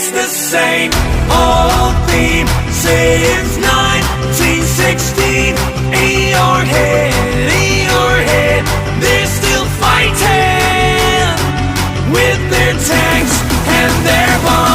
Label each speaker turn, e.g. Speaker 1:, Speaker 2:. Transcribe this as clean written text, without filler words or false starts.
Speaker 1: It's the same old theme since 1916. In your head, they're still fighting with their tanks and their bombs.